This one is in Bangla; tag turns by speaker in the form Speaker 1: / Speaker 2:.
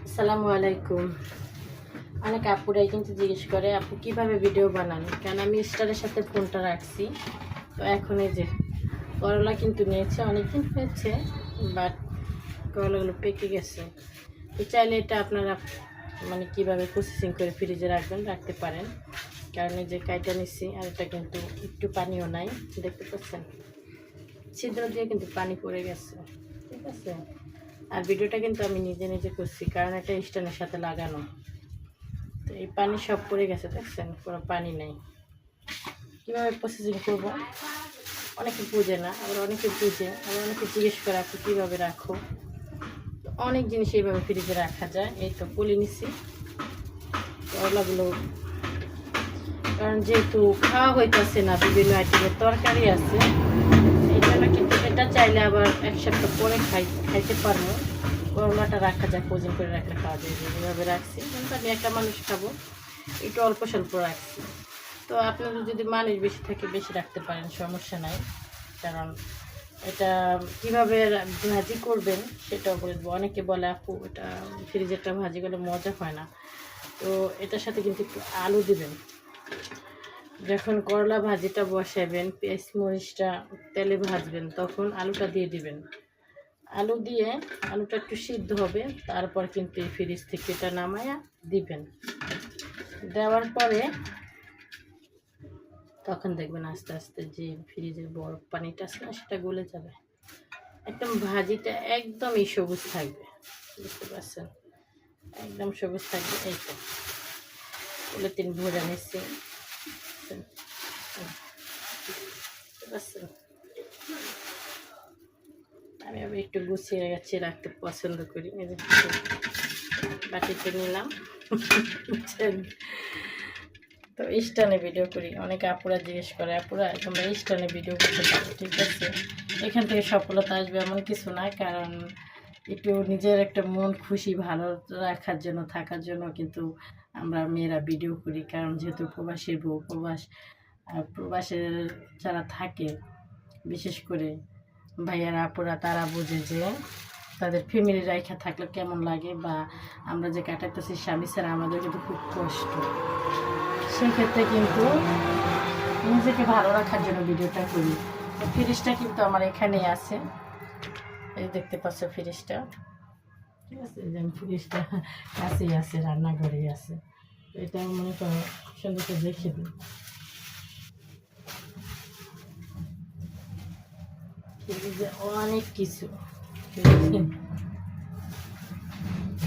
Speaker 1: আসসালামু আলাইকুম। অনেক আপুরাই কিন্তু জিজ্ঞেস করে আপু কিভাবে ভিডিও বানান, কারণ আমি স্টারের সাথে ফোনটা রাখছি। তো এখন এই যে করলা কিন্তু নিয়েছে, অনেকদিন হয়েছে, বাট করলাগুলো পেকে গেছে। তো চাইলে এটা আপনারা মানে কিভাবে প্রসেসিং করে ফ্রিজে রাখতে পারেন। কারণ এই যে কাইটা নিচ্ছি, আর এটা কিন্তু একটু পানিও নাই, দেখতে পাচ্ছেন ছিদ্র দিয়ে কিন্তু পানি পড়ে গেছে, ঠিক আছে। আর ভিডিওটা কিন্তু আমি নিজে নিজে করছি, কারণ এটা স্ট্যান্ডের সাথে লাগানো। তো এই পানি সব পড়ে গেছে, দেখছেন কোনো পানি নেই। কীভাবে প্রসেসিং করবো অনেকে বুঝে না, আবার অনেকে বুঝে, আবার অনেকে জিজ্ঞেস করে আপনি কীভাবে রাখো। অনেক জিনিস এইভাবে ফ্রিজে রাখা যায়। এই তো বলে নিচ্ছি করলাগুলো, কারণ যেহেতু খাওয়া হইতেছে না, বিভিন্ন আইটেমের তরকারি আছে, এই জন্য কিন্তু এটা চাইলে আবার এক সপ্তাহ পরে খাইতে পারবো। করলাটা রাখা যায়, ফ্রোজেন করে রাখলে খাওয়া যায়। যেভাবে রাখছি, কিন্তু আমি একটা মানুষ খাবো, একটু অল্প স্বল্প রাখছি। তো আপনাদের যদি মানুষ বেশি থাকে বেশি রাখতে পারেন, সমস্যা নাই। কারণ এটা কীভাবে ভাজি করবেন সেটাও বলে দেবো। অনেকে বলে আপু এটা ফ্রিজেরটা ভাজি করলে মজা হয় না। তো এটার সাথে কিন্তু একটু আলু দিবেন। যখন করলা ভাজিটা বসাবেন, পেঁয়াজ মরিচটা তেলে ভাজবেন, তখন আলুটা দিয়ে দিবেন। আলু দিয়ে আলুটা একটু সিদ্ধ হবে, তারপর কিন্তু এই ফ্রিজ থেকে এটা নামায়া দিবেন। দেওয়ার পরে তখন দেখবেন আস্তে আস্তে যে ফ্রিজের বরফ পানিটা আছে না, সেটা গলে যাবে। একদম ভাজিটা একদমই সবুজ থাকবে, বুঝতে পারছেন, একদম সবুজ থাকবে। এই তো পলিথিন ভরে নিচ্ছি, বুঝতে পারছেন। আমি আবার একটু গুছিয়ে গেছি, রাখতে পছন্দ করি। এই যে বাটিতে নিলাম, বুঝছেন। তো স্টানে ভিডিও করি, অনেকে আপুরা জিজ্ঞেস করে আপুরা তোমরা স্টানে ভিডিও করতে পারো, ঠিক আছে। এখান থেকে সফলতা আসবে এমন কিছু না, কারণ একটু নিজের একটা মন খুশি ভালো রাখার জন্য, থাকার জন্য কিন্তু আমরা মেয়েরা ভিডিও করি। কারণ যেহেতু প্রবাসীর বউ, প্রবাসের যারা থাকে, বিশেষ করে ভাইয়ারা আপুরা, তারা বোঝে যে তাদের ফ্যামিলি রাইখা থাকলে কেমন লাগে, বা আমরা যে কাটাইতেছি স্বামী ছাড়া আমাদের কিন্তু খুব কষ্ট। সেক্ষেত্রে কিন্তু নিজেকে ভালো রাখার জন্য ভিডিওটা করি। ফ্রিজটা কিন্তু আমার এখানেই আছে, এই দেখতে পাচ্ছ ফ্রিজটা, ঠিক আছে। যে ফ্রিজটা কাছেই আছে, রান্নাঘরেই আছে। এটা মনে করো সুন্দর করে দেখে দিই, ফ্রিজে অনেক কিছু।